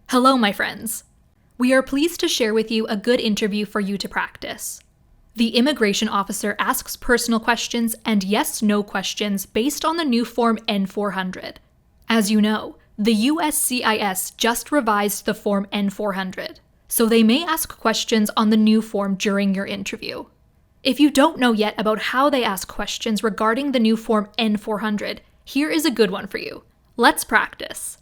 Hello, my friends. We are pleased to share with you a good interview for you to practice. The immigration officer asks personal questions and yes/no questions based on the new Form N400. As you know, the USCIS just revised the Form N400, so they may ask questions on the new form during your interview. If you don't know yet about how they ask questions regarding the new Form N400, here is a good one for you. Let's practice.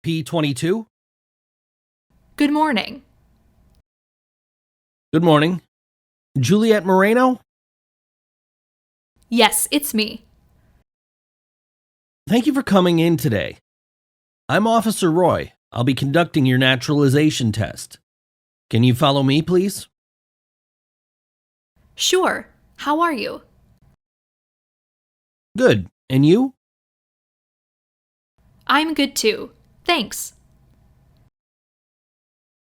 P22. Good morning. Good morning. Juliet Moreno? Yes, it's me. Thank you for coming in today. I'm Officer Roy. I'll be conducting your naturalization test. Can you follow me, please? Sure. How are you? Good. And you? I'm good too. Thanks.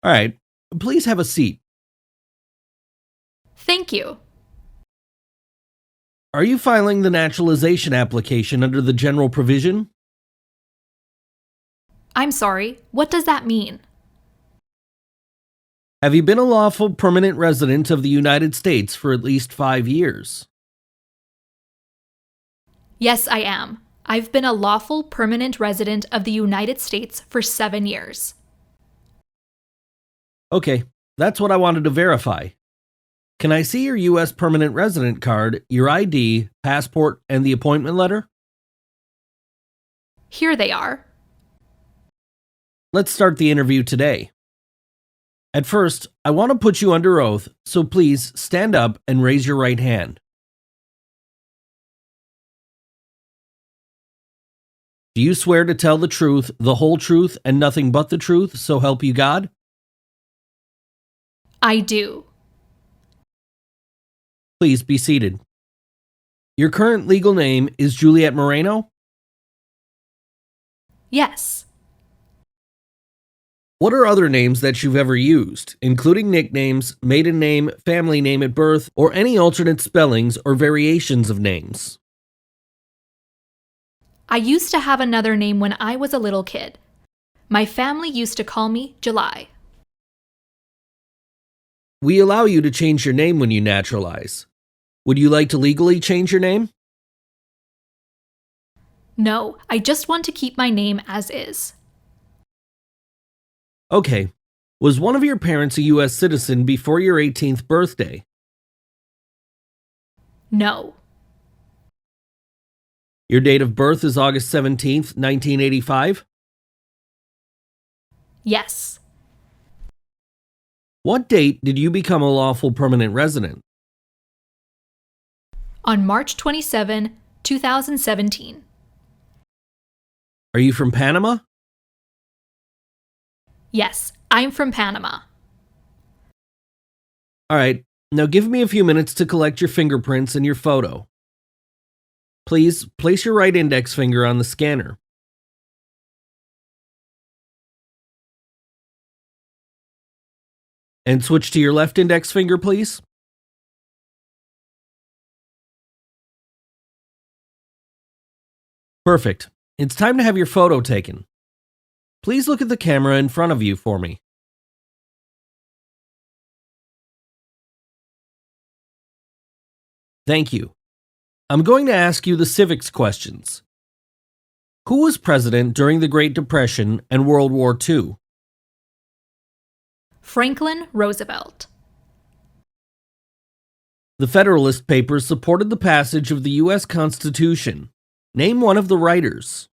All right. Please have a seat. Thank you. Are you filing the naturalization application under the general provision? I'm sorry, what does that mean? Have you been a lawful permanent resident of the United States for at least 5 years? Yes, I am. I've been a lawful permanent resident of the United States for 7 years. Okay, that's what I wanted to verify. Can I see your U.S. permanent resident card, your ID, passport, and the appointment letter? Here they are. Let's start the interview today. At first, I want to put you under oath, so please stand up and raise your right hand. Do you swear to tell the truth, the whole truth, and nothing but the truth, so help you God? I do. Please be seated. Your current legal name is Juliet Moreno? Yes. What are other names that you've ever used, including nicknames, maiden name, family name at birth, or any alternate spellings or variations of names? I used to have another name when I was a little kid. My family used to call me July. We allow you to change your name when you naturalize. Would you like to legally change your name? No, I just want to keep my name as is. Okay. Was one of your parents a US citizen before your 18th birthday? No. Your date of birth is August 17th, 1985? Yes. What date did you become a lawful permanent resident? On March 27, 2017. Are you from Panama? Yes, I'm from Panama. All right, now give me a few minutes to collect your fingerprints and your photo. Please place your right index finger on the scanner. And switch to your left index finger, please. Perfect. It's time to have your photo taken. Please look at the camera in front of you for me. Thank you. I'm going to ask you the civics questions. Who was president during the Great Depression and World War II? Franklin Roosevelt. The Federalist Papers supported the passage of the U.S. Constitution. Name one of the writers.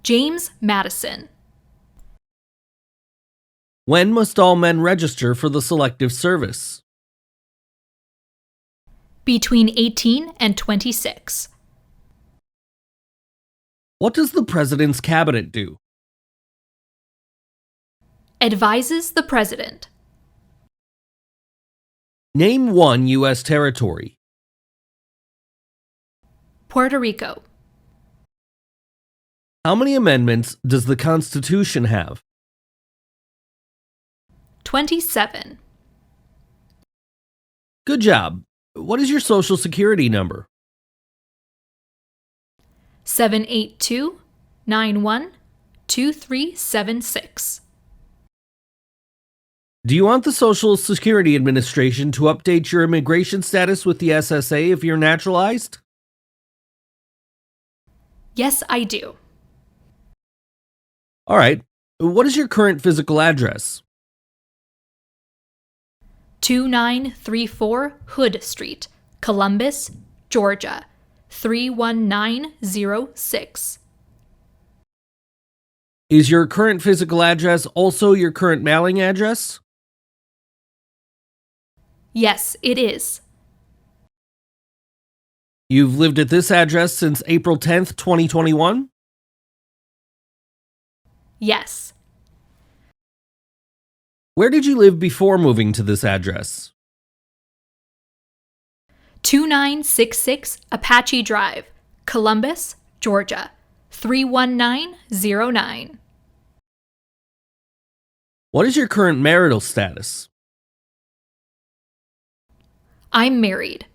James Madison. When must all men register for the Selective Service? Between 18 and 26. What does the President's Cabinet do? Advises the President. Name one U.S. territory. Puerto Rico. How many amendments does the Constitution have? 27. Good job. What is your social security number? 782-91-2376. Do you want the Social Security Administration to update your immigration status with the SSA if you're naturalized? Yes, I do. All right. What is your current physical address? 2934 Hood Street, Columbus, Georgia, 31906. Is your current physical address also your current mailing address? Yes, it is. You've lived at this address since April 10th, 2021? Yes. Where did you live before moving to this address? 2966 Apache Drive, Columbus, Georgia, 31909. What is your current marital status? I'm married.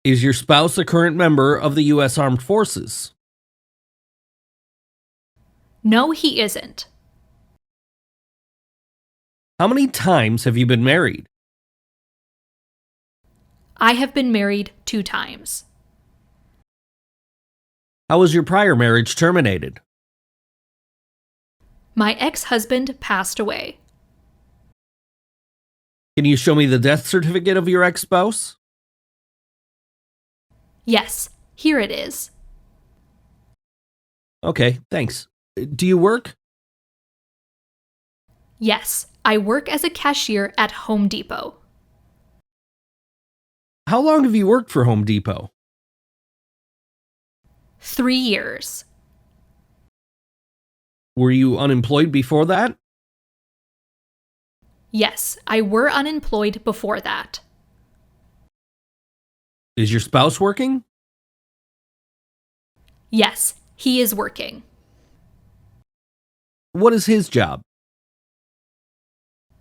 Is your spouse a current member of the U.S. Armed Forces? No, he isn't. How many times have you been married? I have been married 2 times. How was your prior marriage terminated? My ex-husband passed away. Can you show me the death certificate of your ex-spouse? Yes, here it is. Okay, thanks. Do you work? Yes, I work as a cashier at Home Depot. How long have you worked for Home Depot? 3 years. Were you unemployed before that? Yes, I were unemployed before that. Is your spouse working? Yes, he is working. What is his job?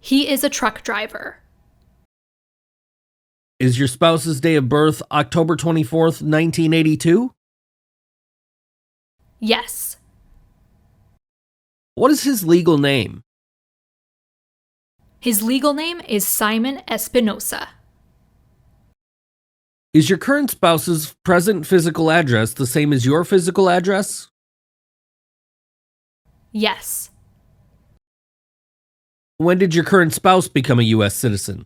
He is a truck driver. Is your spouse's day of birth October 24th, 1982? Yes. What is his legal name? His legal name is Simon Espinosa. Is your current spouse's present physical address the same as your physical address? Yes. When did your current spouse become a U.S. citizen?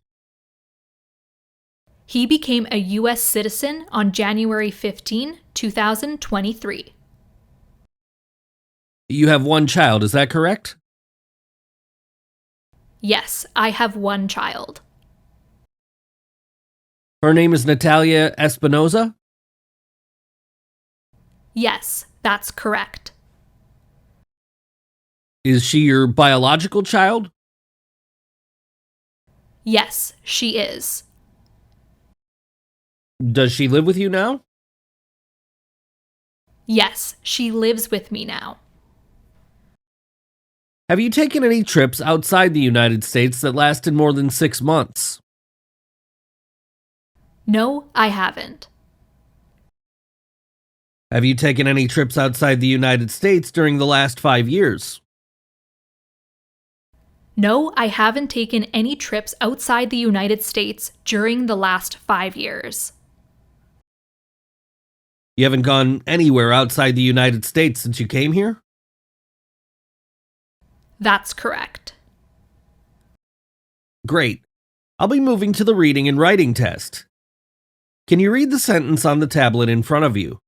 He became a US citizen on January 15, 2023. You have one child, is that correct? Yes, I have 1 child. Her name is Natalia Espinoza? Yes, that's correct. Is she your biological child? Yes, she is. Does she live with you now? Yes, she lives with me now. Have you taken any trips outside the United States that lasted more than 6 months? No, I haven't. Have you taken any trips outside the United States during the last 5 years? No, I haven't taken any trips outside the United States during the last 5 years. You haven't gone anywhere outside the United States since you came here? That's correct. Great. I'll be moving to the reading and writing test. Can you read the sentence on the tablet in front of you?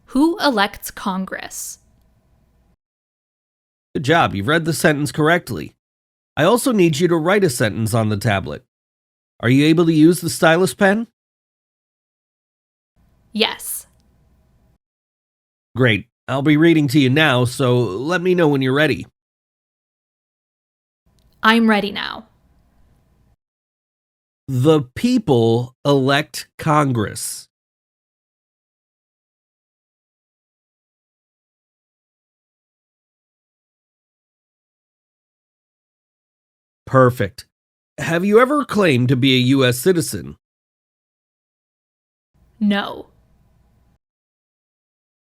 Who elects Congress? Good job, you've read the sentence correctly. I also need you to write a sentence on the tablet. Are you able to use the stylus pen? Yes. Great. I'll be reading to you now, so let me know when you're ready. I'm ready now. The people elect Congress. Perfect. Have you ever claimed to be a US citizen? No.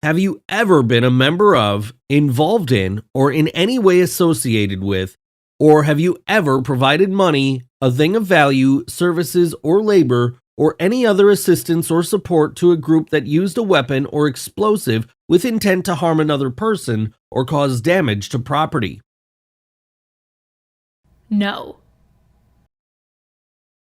Have you ever been a member of, involved in, or in any way associated with, or have you ever provided money, a thing of value, services, or labor, or any other assistance or support to a group that used a weapon or explosive with intent to harm another person or cause damage to property? No.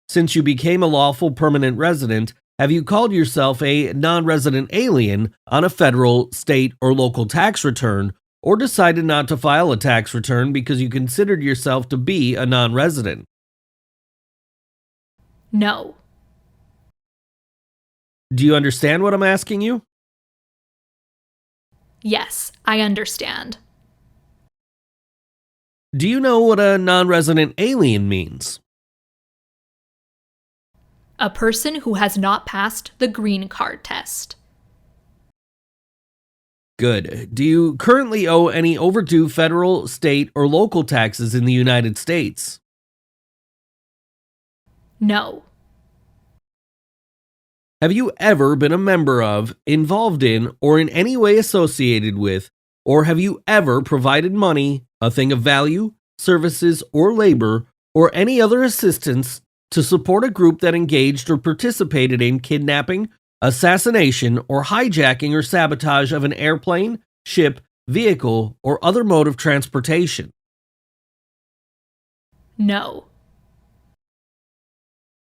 Since you became a lawful permanent resident, have you called yourself a non-resident alien on a federal, state, or local tax return, or decided not to file a tax return because you considered yourself to be a non-resident? No. Do you understand what I'm asking you? Yes, I understand. Do you know what a non-resident alien means? A person who has not passed the green card test. Good. Do you currently owe any overdue federal, state, or local taxes in the United States? No. Have you ever been a member of, involved in, or in any way associated with, or have you ever provided money, a thing of value, services, or labor, or any other assistance to support a group that engaged or participated in kidnapping, assassination, or hijacking or sabotage of an airplane, ship, vehicle, or other mode of transportation? No.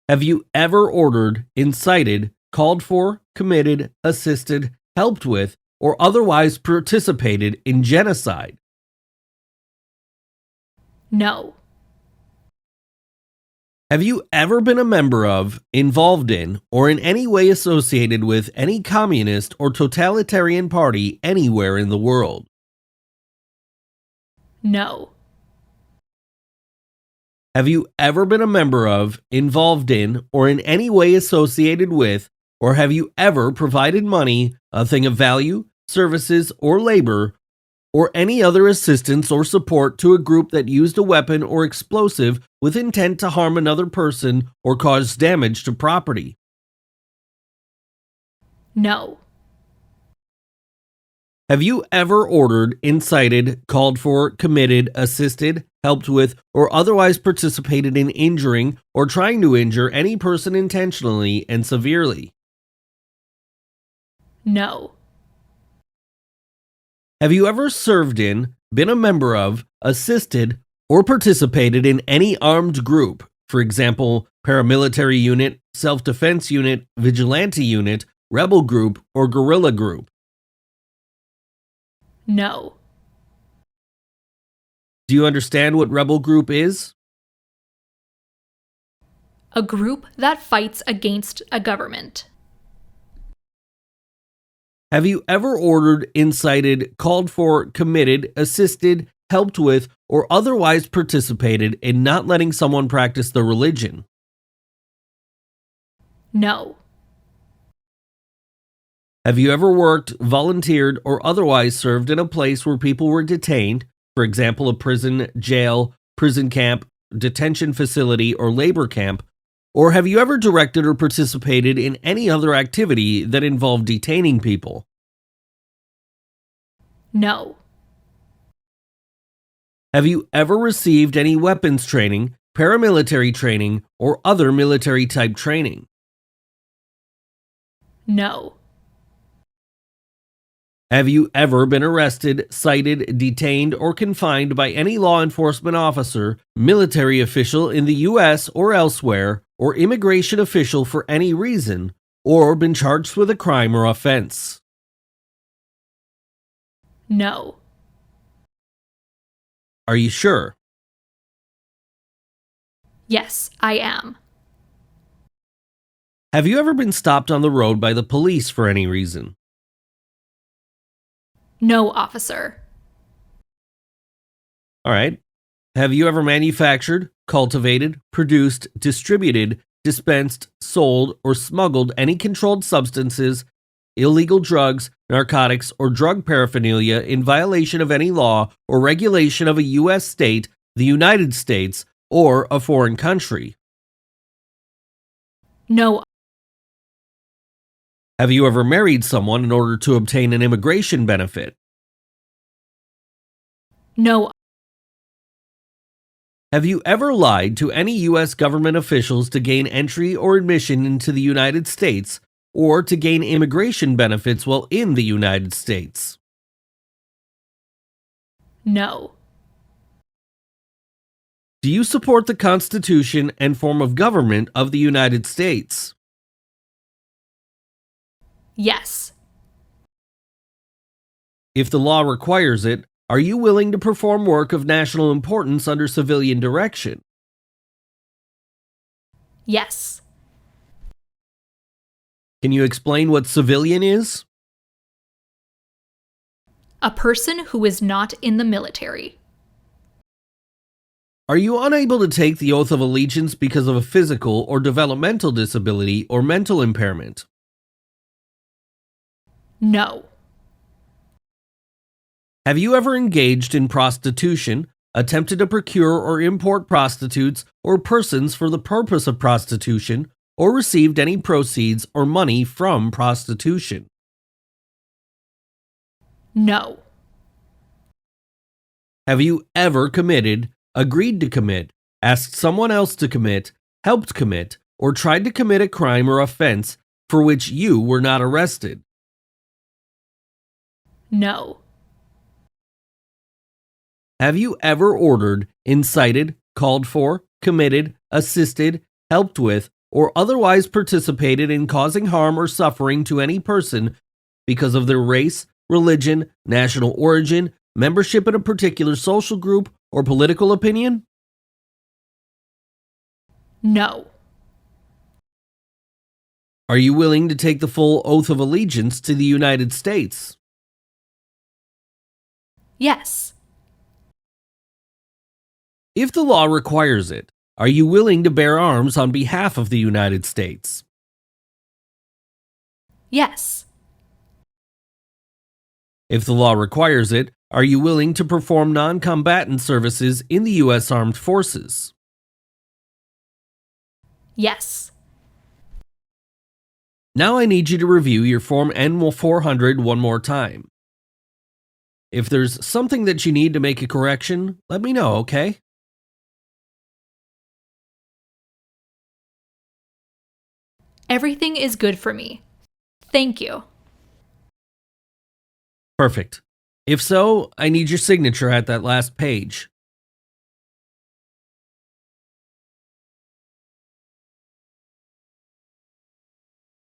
Have you ever ordered, incited, called for, committed, assisted, helped with, or otherwise participated in genocide? No. Have you ever been a member of, involved in, or in any way associated with any communist or totalitarian party anywhere in the world? No. Have you ever been a member of, involved in, or in any way associated with, or have you ever provided money, a thing of value, services, or labor, or any other assistance or support to a group that used a weapon or explosive with intent to harm another person or cause damage to property? No. Have you ever ordered, incited, called for, committed, assisted, helped with, or otherwise participated in injuring or trying to injure any person intentionally and severely? No. Have you ever served in, been a member of, assisted, or participated in any armed group, for example, paramilitary unit, self-defense unit, vigilante unit, rebel group, or guerrilla group? No. Do you understand what rebel group is? A group that fights against a government. Have you ever ordered, incited, called for, committed, assisted, helped with, or otherwise participated in not letting someone practice their religion? No. Have you ever worked, volunteered, or otherwise served in a place where people were detained, for example, a prison, jail, prison camp, detention facility, or labor camp? Or have you ever directed or participated in any other activity that involved detaining people? No. Have you ever received any weapons training, paramilitary training, or other military type training? No. Have you ever been arrested, cited, detained, or confined by any law enforcement officer, military official in the US or elsewhere, or immigration official for any reason, or been charged with a crime or offense? No. Are you sure? Yes, I am. Have you ever been stopped on the road by the police for any reason? No, officer. All right. Have you ever manufactured, cultivated, produced, distributed, dispensed, sold, or smuggled any controlled substances, illegal drugs, narcotics, or drug paraphernalia in violation of any law or regulation of a U.S. state, the United States, or a foreign country? No. Have you ever married someone in order to obtain an immigration benefit? No. Have you ever lied to any U.S. government officials to gain entry or admission into the United States or to gain immigration benefits while in the United States? No. Do you support the Constitution and form of government of the United States? Yes. If the law requires it, are you willing to perform work of national importance under civilian direction? Yes. Can you explain what civilian is? A person who is not in the military. Are you unable to take the oath of allegiance because of a physical or developmental disability or mental impairment? No. Have you ever engaged in prostitution, attempted to procure or import prostitutes or persons for the purpose of prostitution, or received any proceeds or money from prostitution? No. Have you ever committed, agreed to commit, asked someone else to commit, helped commit, or tried to commit a crime or offense for which you were not arrested? No. Have you ever ordered, incited, called for, committed, assisted, helped with, or otherwise participated in causing harm or suffering to any person because of their race, religion, national origin, membership in a particular social group, or political opinion? No. Are you willing to take the full oath of allegiance to the United States? Yes. If the law requires it, are you willing to bear arms on behalf of the United States? Yes. If the law requires it, are you willing to perform non-combatant services in the U.S. Armed Forces? Yes. Now I need you to review your Form N-400 one more time. If there's something that you need to make a correction, let me know, okay? Everything is good for me. Thank you. Perfect. If so, I need your signature at that last page.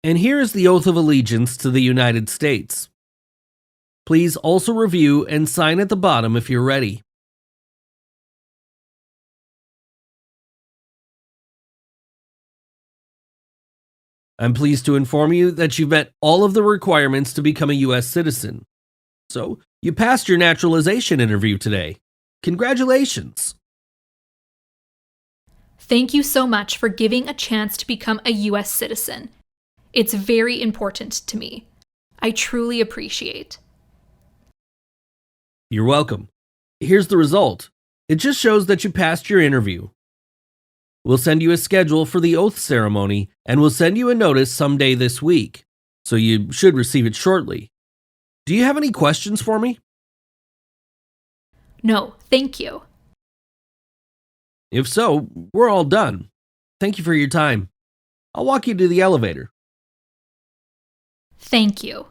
And here is the oath of allegiance to the United States. Please also review and sign at the bottom if you're ready. I'm pleased to inform you that you've met all of the requirements to become a U.S. citizen. So, you passed your naturalization interview today. Congratulations! Thank you so much for giving a chance to become a U.S. citizen. It's very important to me. I truly appreciate. You're welcome. Here's the result. It just shows that you passed your interview. We'll send you a schedule for the oath ceremony, and we'll send you a notice someday this week, so you should receive it shortly. Do you have any questions for me? No, thank you. If so, we're all done. Thank you for your time. I'll walk you to the elevator. Thank you.